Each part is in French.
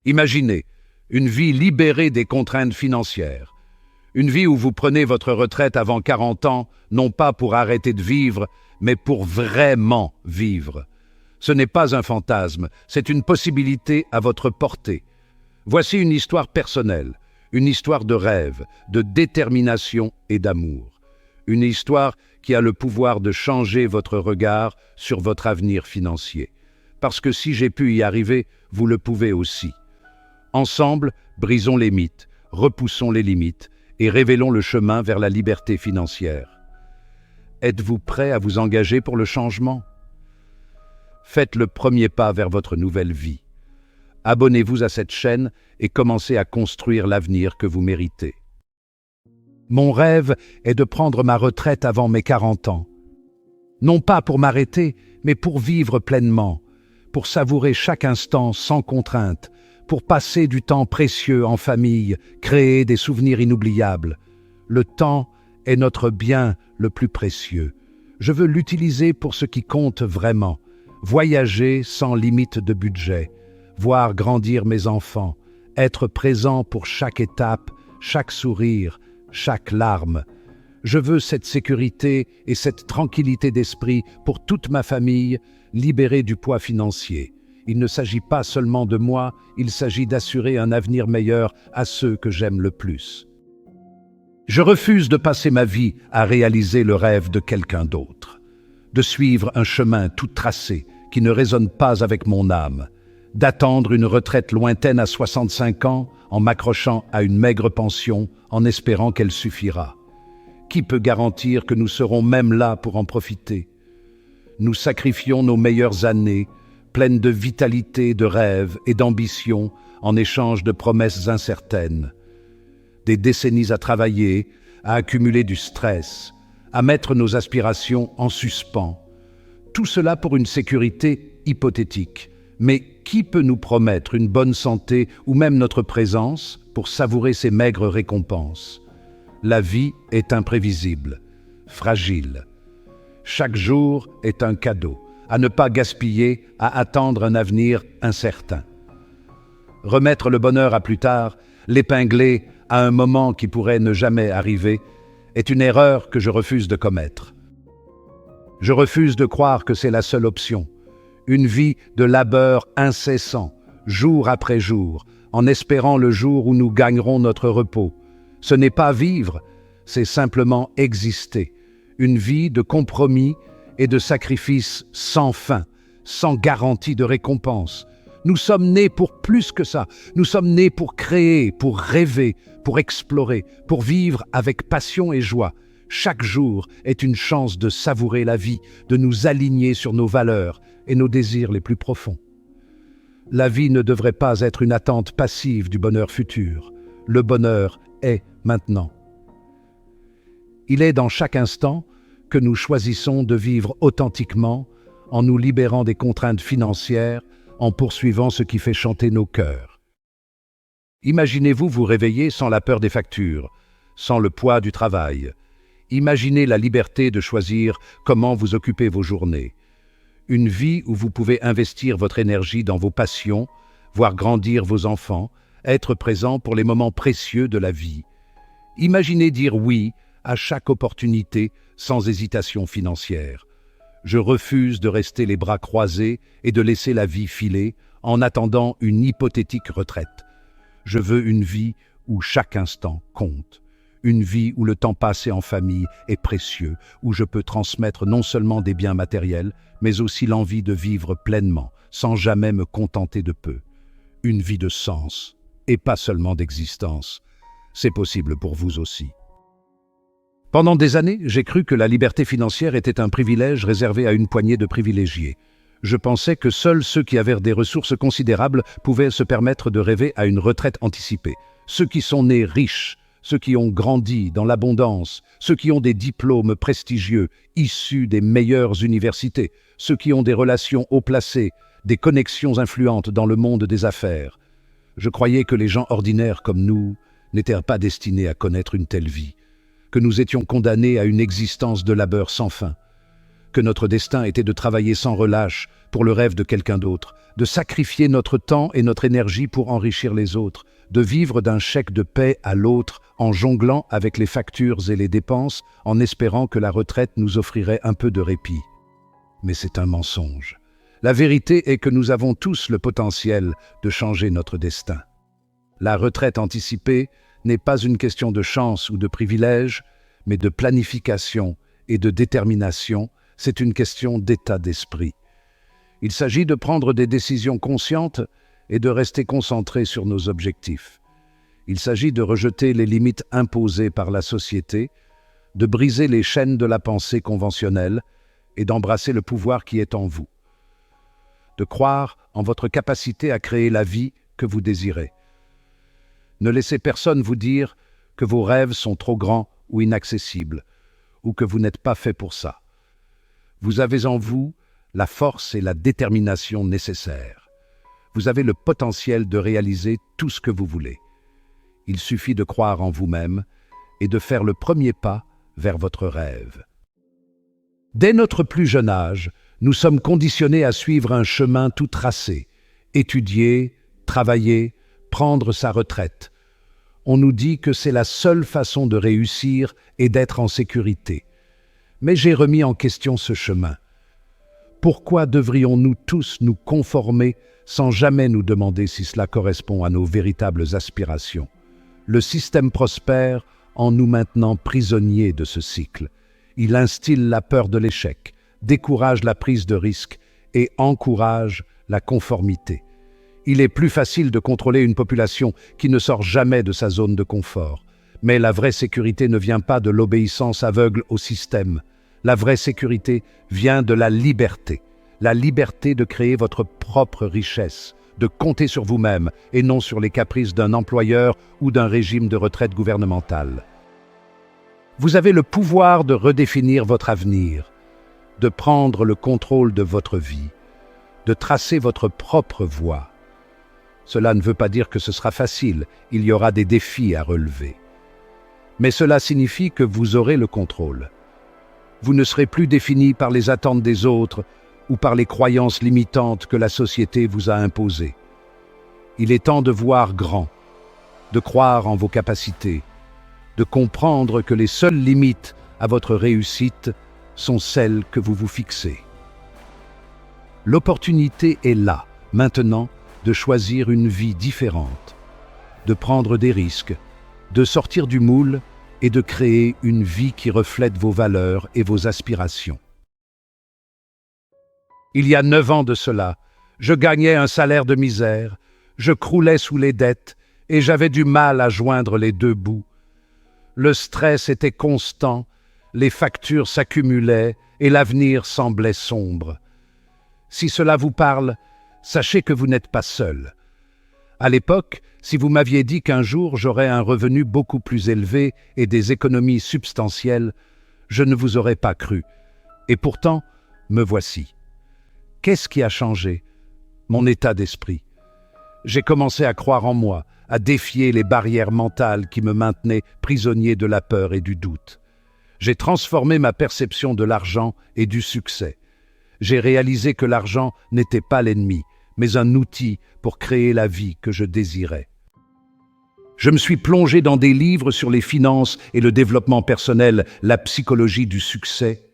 Imaginez une vie libérée des contraintes financières. Une vie où vous prenez votre retraite avant 40 ans, non pas pour arrêter de vivre, mais pour vraiment vivre. Ce n'est pas un fantasme, c'est une possibilité à votre portée. Voici une histoire personnelle, une histoire de rêve, de détermination et d'amour. Une histoire qui a le pouvoir de changer votre regard sur votre avenir financier. Parce que si j'ai pu y arriver, vous le pouvez aussi. Ensemble, brisons les mythes, repoussons les limites et révélons le chemin vers la liberté financière. Êtes-vous prêt à vous engager pour le changement? Faites le premier pas vers votre nouvelle vie. Abonnez-vous à cette chaîne et commencez à construire l'avenir que vous méritez. Mon rêve est de prendre ma retraite avant mes 40 ans. Non pas pour m'arrêter, mais pour vivre pleinement, pour savourer chaque instant sans contrainte, pour passer du temps précieux en famille, créer des souvenirs inoubliables. Le temps est notre bien le plus précieux. Je veux l'utiliser pour ce qui compte vraiment. Voyager sans limite de budget, voir grandir mes enfants, être présent pour chaque étape, chaque sourire, chaque larme. Je veux cette sécurité et cette tranquillité d'esprit pour toute ma famille, libérée du poids financier. Il ne s'agit pas seulement de moi, il s'agit d'assurer un avenir meilleur à ceux que j'aime le plus. Je refuse de passer ma vie à réaliser le rêve de quelqu'un d'autre, de suivre un chemin tout tracé qui ne résonne pas avec mon âme, d'attendre une retraite lointaine à 65 ans en m'accrochant à une maigre pension en espérant qu'elle suffira. Qui peut garantir que nous serons même là pour en profiter? Nous sacrifions nos meilleures années, pleines de vitalité, de rêves et d'ambition, en échange de promesses incertaines. Des décennies à travailler, à accumuler du stress, à mettre nos aspirations en suspens. Tout cela pour une sécurité hypothétique. Mais qui peut nous promettre une bonne santé ou même notre présence pour savourer ces maigres récompenses? La vie est imprévisible, fragile. Chaque jour est un cadeau, à ne pas gaspiller, à attendre un avenir incertain. Remettre le bonheur à plus tard, l'épingler à un moment qui pourrait ne jamais arriver, est une erreur que je refuse de commettre. Je refuse de croire que c'est la seule option. Une vie de labeur incessant, jour après jour, en espérant le jour où nous gagnerons notre repos. Ce n'est pas vivre, c'est simplement exister. Une vie de compromis et de sacrifices sans fin, sans garantie de récompense. Nous sommes nés pour plus que ça. Nous sommes nés pour créer, pour rêver, pour explorer, pour vivre avec passion et joie. Chaque jour est une chance de savourer la vie, de nous aligner sur nos valeurs et nos désirs les plus profonds. La vie ne devrait pas être une attente passive du bonheur futur. Le bonheur est maintenant. Il est dans chaque instant que nous choisissons de vivre authentiquement, en nous libérant des contraintes financières, en poursuivant ce qui fait chanter nos cœurs. Imaginez-vous vous réveiller sans la peur des factures, sans le poids du travail. Imaginez la liberté de choisir comment vous occupez vos journées. Une vie où vous pouvez investir votre énergie dans vos passions, voir grandir vos enfants, être présent pour les moments précieux de la vie. Imaginez dire oui à chaque opportunité sans hésitation financière. Je refuse de rester les bras croisés et de laisser la vie filer en attendant une hypothétique retraite. Je veux une vie où chaque instant compte. Une vie où le temps passé en famille est précieux, où je peux transmettre non seulement des biens matériels, mais aussi l'envie de vivre pleinement, sans jamais me contenter de peu. Une vie de sens, et pas seulement d'existence. C'est possible pour vous aussi. Pendant des années, j'ai cru que la liberté financière était un privilège réservé à une poignée de privilégiés. Je pensais que seuls ceux qui avaient des ressources considérables pouvaient se permettre de rêver à une retraite anticipée. Ceux qui sont nés riches, ceux qui ont grandi dans l'abondance, ceux qui ont des diplômes prestigieux issus des meilleures universités, ceux qui ont des relations haut placées, des connexions influentes dans le monde des affaires. Je croyais que les gens ordinaires comme nous n'étaient pas destinés à connaître une telle vie, que nous étions condamnés à une existence de labeur sans fin, que notre destin était de travailler sans relâche pour le rêve de quelqu'un d'autre, de sacrifier notre temps et notre énergie pour enrichir les autres, de vivre d'un chèque de paie à l'autre en jonglant avec les factures et les dépenses, en espérant que la retraite nous offrirait un peu de répit. Mais c'est un mensonge. La vérité est que nous avons tous le potentiel de changer notre destin. La retraite anticipée n'est pas une question de chance ou de privilège, mais de planification et de détermination, c'est une question d'état d'esprit. Il s'agit de prendre des décisions conscientes et de rester concentré sur nos objectifs. Il s'agit de rejeter les limites imposées par la société, de briser les chaînes de la pensée conventionnelle et d'embrasser le pouvoir qui est en vous. De croire en votre capacité à créer la vie que vous désirez. Ne laissez personne vous dire que vos rêves sont trop grands ou inaccessibles, ou que vous n'êtes pas fait pour ça. Vous avez en vous la force et la détermination nécessaires. Vous avez le potentiel de réaliser tout ce que vous voulez. Il suffit de croire en vous-même et de faire le premier pas vers votre rêve. Dès notre plus jeune âge, nous sommes conditionnés à suivre un chemin tout tracé, étudier, travailler, prendre sa retraite. On nous dit que c'est la seule façon de réussir et d'être en sécurité. Mais j'ai remis en question ce chemin. Pourquoi devrions-nous tous nous conformer sans jamais nous demander si cela correspond à nos véritables aspirations? Le système prospère en nous maintenant prisonniers de ce cycle. Il instille la peur de l'échec, décourage la prise de risque et encourage la conformité. Il est plus facile de contrôler une population qui ne sort jamais de sa zone de confort. Mais la vraie sécurité ne vient pas de l'obéissance aveugle au système. La vraie sécurité vient de la liberté de créer votre propre richesse, de compter sur vous-même et non sur les caprices d'un employeur ou d'un régime de retraite gouvernementale. Vous avez le pouvoir de redéfinir votre avenir, de prendre le contrôle de votre vie, de tracer votre propre voie. Cela ne veut pas dire que ce sera facile, il y aura des défis à relever. Mais cela signifie que vous aurez le contrôle. Vous ne serez plus défini par les attentes des autres ou par les croyances limitantes que la société vous a imposées. Il est temps de voir grand, de croire en vos capacités, de comprendre que les seules limites à votre réussite sont celles que vous vous fixez. L'opportunité est là, maintenant, de choisir une vie différente, de prendre des risques, de sortir du moule et de créer une vie qui reflète vos valeurs et vos aspirations. Il y a 9 ans de cela, je gagnais un salaire de misère, je croulais sous les dettes et j'avais du mal à joindre les deux bouts. Le stress était constant, les factures s'accumulaient et l'avenir semblait sombre. Si cela vous parle, sachez que vous n'êtes pas seul. À l'époque, si vous m'aviez dit qu'un jour j'aurais un revenu beaucoup plus élevé et des économies substantielles, je ne vous aurais pas cru. Et pourtant, me voici. Qu'est-ce qui a changé? Mon état d'esprit. J'ai commencé à croire en moi, à défier les barrières mentales qui me maintenaient prisonnier de la peur et du doute. J'ai transformé ma perception de l'argent et du succès. J'ai réalisé que l'argent n'était pas l'ennemi, mais un outil pour créer la vie que je désirais. Je me suis plongé dans des livres sur les finances et le développement personnel, la psychologie du succès.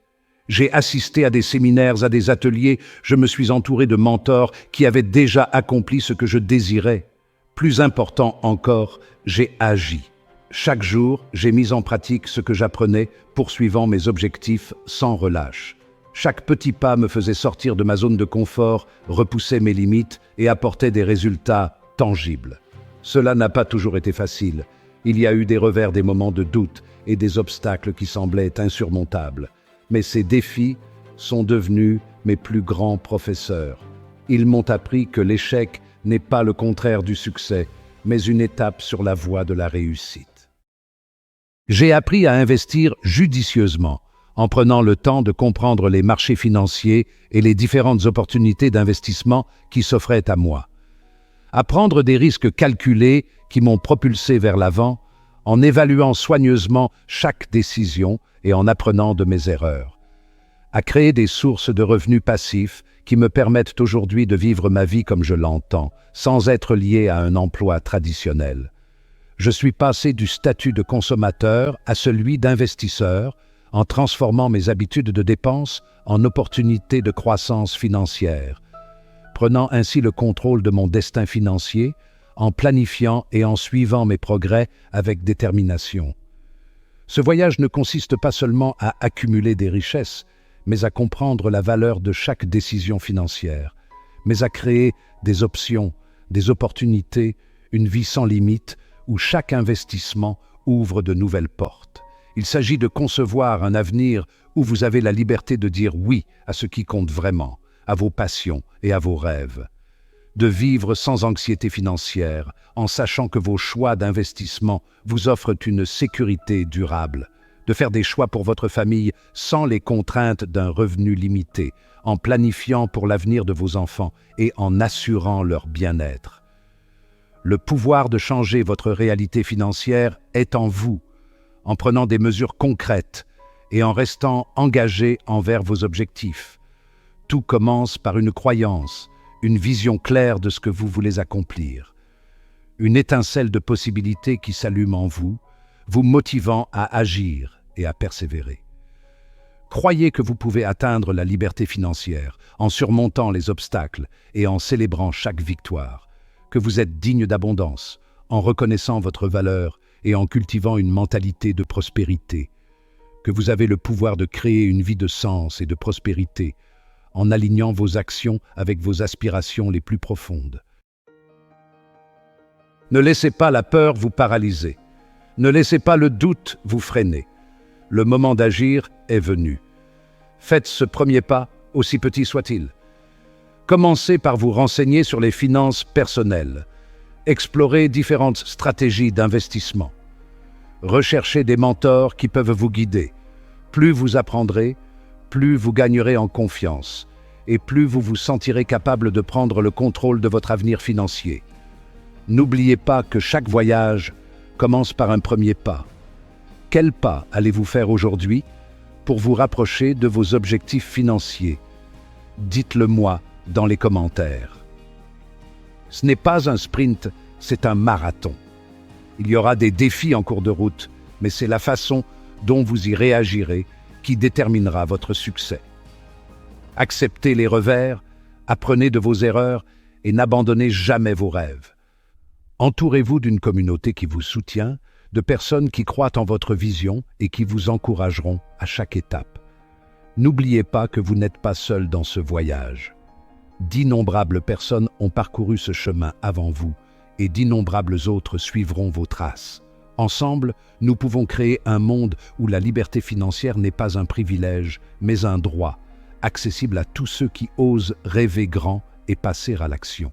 J'ai assisté à des séminaires, à des ateliers, je me suis entouré de mentors qui avaient déjà accompli ce que je désirais. Plus important encore, j'ai agi. Chaque jour, j'ai mis en pratique ce que j'apprenais, poursuivant mes objectifs sans relâche. Chaque petit pas me faisait sortir de ma zone de confort, repoussait mes limites et apportait des résultats tangibles. Cela n'a pas toujours été facile. Il y a eu des revers, des moments de doute et des obstacles qui semblaient insurmontables. Mais ces défis sont devenus mes plus grands professeurs. Ils m'ont appris que l'échec n'est pas le contraire du succès, mais une étape sur la voie de la réussite. J'ai appris à investir judicieusement, en prenant le temps de comprendre les marchés financiers et les différentes opportunités d'investissement qui s'offraient à moi. À prendre des risques calculés qui m'ont propulsé vers l'avant, en évaluant soigneusement chaque décision et en apprenant de mes erreurs. à créer des sources de revenus passifs qui me permettent aujourd'hui de vivre ma vie comme je l'entends, sans être lié à un emploi traditionnel. Je suis passé du statut de consommateur à celui d'investisseur, en transformant mes habitudes de dépenses en opportunités de croissance financière, prenant ainsi le contrôle de mon destin financier, en planifiant et en suivant mes progrès avec détermination. Ce voyage ne consiste pas seulement à accumuler des richesses, mais à comprendre la valeur de chaque décision financière, mais à créer des options, des opportunités, une vie sans limite, où chaque investissement ouvre de nouvelles portes. Il s'agit de concevoir un avenir où vous avez la liberté de dire oui à ce qui compte vraiment, à vos passions et à vos rêves. De vivre sans anxiété financière, en sachant que vos choix d'investissement vous offrent une sécurité durable. De faire des choix pour votre famille sans les contraintes d'un revenu limité, en planifiant pour l'avenir de vos enfants et en assurant leur bien-être. Le pouvoir de changer votre réalité financière est en vous, en prenant des mesures concrètes et en restant engagé envers vos objectifs. Tout commence par une croyance, une vision claire de ce que vous voulez accomplir. Une étincelle de possibilités qui s'allume en vous, vous motivant à agir et à persévérer. Croyez que vous pouvez atteindre la liberté financière en surmontant les obstacles et en célébrant chaque victoire, que vous êtes digne d'abondance, en reconnaissant votre valeur et en cultivant une mentalité de prospérité, que vous avez le pouvoir de créer une vie de sens et de prospérité, en alignant vos actions avec vos aspirations les plus profondes. Ne laissez pas la peur vous paralyser. Ne laissez pas le doute vous freiner. Le moment d'agir est venu. Faites ce premier pas, aussi petit soit-il. Commencez par vous renseigner sur les finances personnelles. Explorez différentes stratégies d'investissement. Recherchez des mentors qui peuvent vous guider. Plus vous apprendrez, plus vous gagnerez en confiance et plus vous vous sentirez capable de prendre le contrôle de votre avenir financier. N'oubliez pas que chaque voyage commence par un premier pas. Quel pas allez-vous faire aujourd'hui pour vous rapprocher de vos objectifs financiers? Dites-le moi dans les commentaires. Ce n'est pas un sprint, c'est un marathon. Il y aura des défis en cours de route, mais c'est la façon dont vous y réagirez qui déterminera votre succès. Acceptez les revers, apprenez de vos erreurs et n'abandonnez jamais vos rêves. Entourez-vous d'une communauté qui vous soutient, de personnes qui croient en votre vision et qui vous encourageront à chaque étape. N'oubliez pas que vous n'êtes pas seul dans ce voyage. D'innombrables personnes ont parcouru ce chemin avant vous et d'innombrables autres suivront vos traces. Ensemble, nous pouvons créer un monde où la liberté financière n'est pas un privilège, mais un droit, accessible à tous ceux qui osent rêver grand et passer à l'action.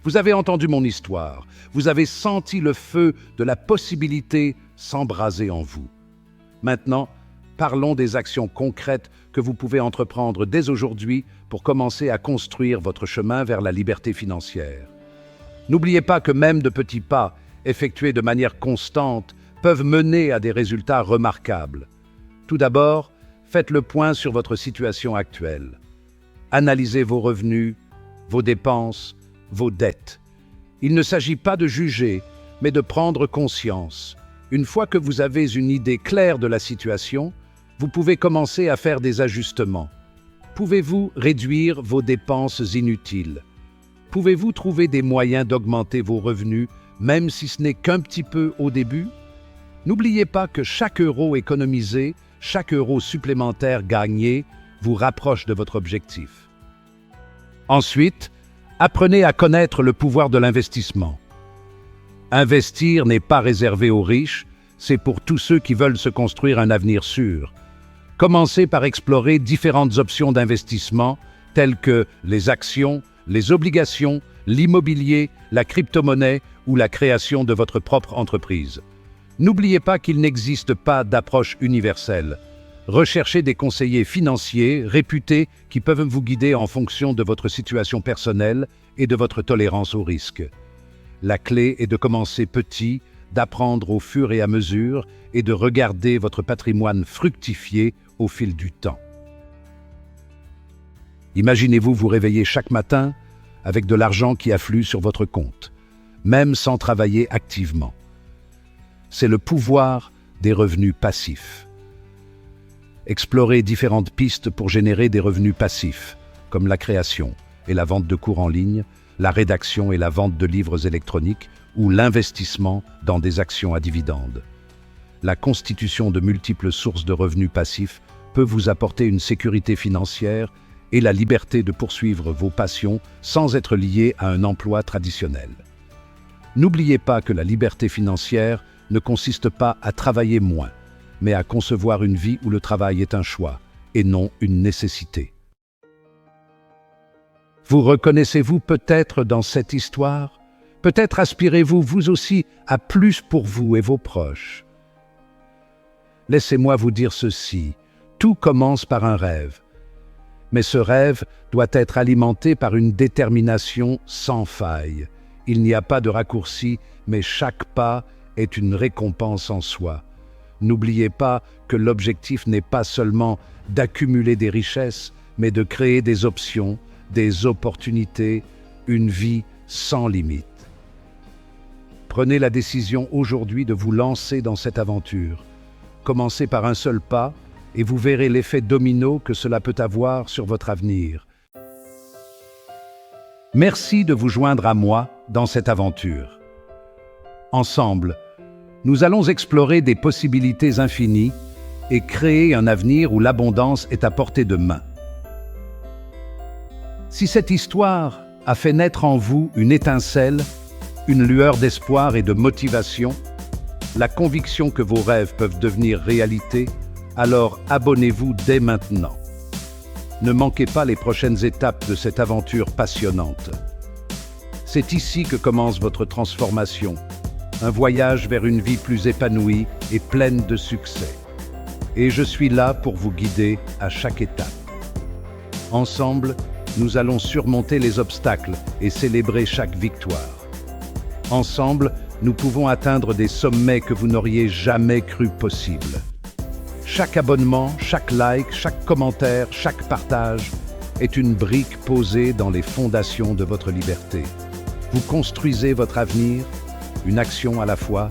Vous avez entendu mon histoire, vous avez senti le feu de la possibilité s'embraser en vous. Maintenant, parlons des actions concrètes que vous pouvez entreprendre dès aujourd'hui pour commencer à construire votre chemin vers la liberté financière. N'oubliez pas que même de petits pas, effectués de manière constante, peuvent mener à des résultats remarquables. Tout d'abord, faites le point sur votre situation actuelle. Analysez vos revenus, vos dépenses, vos dettes. Il ne s'agit pas de juger, mais de prendre conscience. Une fois que vous avez une idée claire de la situation, vous pouvez commencer à faire des ajustements. Pouvez-vous réduire vos dépenses inutiles? Pouvez-vous trouver des moyens d'augmenter vos revenus, même si ce n'est qu'un petit peu au début? N'oubliez pas que chaque euro économisé, chaque euro supplémentaire gagné, vous rapproche de votre objectif. Ensuite, apprenez à connaître le pouvoir de l'investissement. Investir n'est pas réservé aux riches, c'est pour tous ceux qui veulent se construire un avenir sûr. Commencez par explorer différentes options d'investissement, telles que les actions, les obligations, l'immobilier, la crypto-monnaie ou la création de votre propre entreprise. N'oubliez pas qu'il n'existe pas d'approche universelle. Recherchez des conseillers financiers réputés qui peuvent vous guider en fonction de votre situation personnelle et de votre tolérance au risque. La clé est de commencer petit, d'apprendre au fur et à mesure et de regarder votre patrimoine fructifier au fil du temps. Imaginez-vous vous réveiller chaque matin avec de l'argent qui afflue sur votre compte, même sans travailler activement. C'est le pouvoir des revenus passifs. Explorez différentes pistes pour générer des revenus passifs, comme la création et la vente de cours en ligne, la rédaction et la vente de livres électroniques ou l'investissement dans des actions à dividendes. La constitution de multiples sources de revenus passifs peut vous apporter une sécurité financière et la liberté de poursuivre vos passions sans être lié à un emploi traditionnel. N'oubliez pas que la liberté financière ne consiste pas à travailler moins, mais à concevoir une vie où le travail est un choix et non une nécessité. Vous reconnaissez-vous peut-être dans cette histoire? Peut-être aspirez-vous vous aussi à plus pour vous et vos proches. Laissez-moi vous dire ceci, tout commence par un rêve. Mais ce rêve doit être alimenté par une détermination sans faille. Il n'y a pas de raccourci, mais chaque pas est une récompense en soi. N'oubliez pas que l'objectif n'est pas seulement d'accumuler des richesses, mais de créer des options, des opportunités, une vie sans limite. Prenez la décision aujourd'hui de vous lancer dans cette aventure. Commencez par un seul pas et vous verrez l'effet domino que cela peut avoir sur votre avenir. Merci de vous joindre à moi dans cette aventure. Ensemble, nous allons explorer des possibilités infinies et créer un avenir où l'abondance est à portée de main. Si cette histoire a fait naître en vous une étincelle, une lueur d'espoir et de motivation, la conviction que vos rêves peuvent devenir réalité, alors abonnez-vous dès maintenant. Ne manquez pas les prochaines étapes de cette aventure passionnante. C'est ici que commence votre transformation, un voyage vers une vie plus épanouie et pleine de succès. Et je suis là pour vous guider à chaque étape. Ensemble, nous allons surmonter les obstacles et célébrer chaque victoire. Ensemble, nous pouvons atteindre des sommets que vous n'auriez jamais cru possibles. Chaque abonnement, chaque like, chaque commentaire, chaque partage est une brique posée dans les fondations de votre liberté. Vous construisez votre avenir, une action à la fois.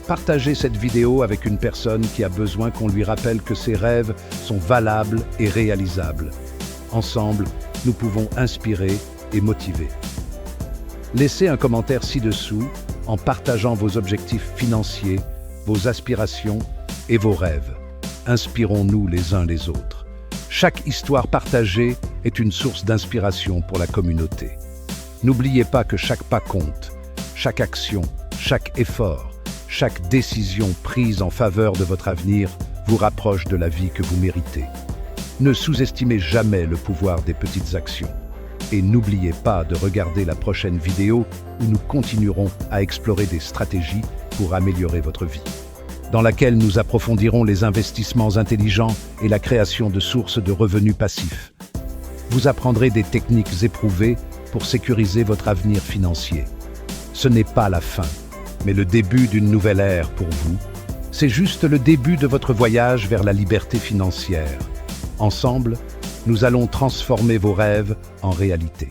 Partagez cette vidéo avec une personne qui a besoin qu'on lui rappelle que ses rêves sont valables et réalisables. Ensemble, nous pouvons inspirer et motiver. Laissez un commentaire ci-dessous en partageant vos objectifs financiers, vos aspirations et vos rêves. Inspirons-nous les uns les autres. Chaque histoire partagée est une source d'inspiration pour la communauté. N'oubliez pas que chaque pas compte, chaque action, chaque effort, chaque décision prise en faveur de votre avenir vous rapproche de la vie que vous méritez. Ne sous-estimez jamais le pouvoir des petites actions. Et n'oubliez pas de regarder la prochaine vidéo où nous continuerons à explorer des stratégies pour améliorer votre vie, dans laquelle nous approfondirons les investissements intelligents et la création de sources de revenus passifs. Vous apprendrez des techniques éprouvées pour sécuriser votre avenir financier. Ce n'est pas la fin, mais le début d'une nouvelle ère pour vous. C'est juste le début de votre voyage vers la liberté financière. Ensemble, nous allons transformer vos rêves en réalité.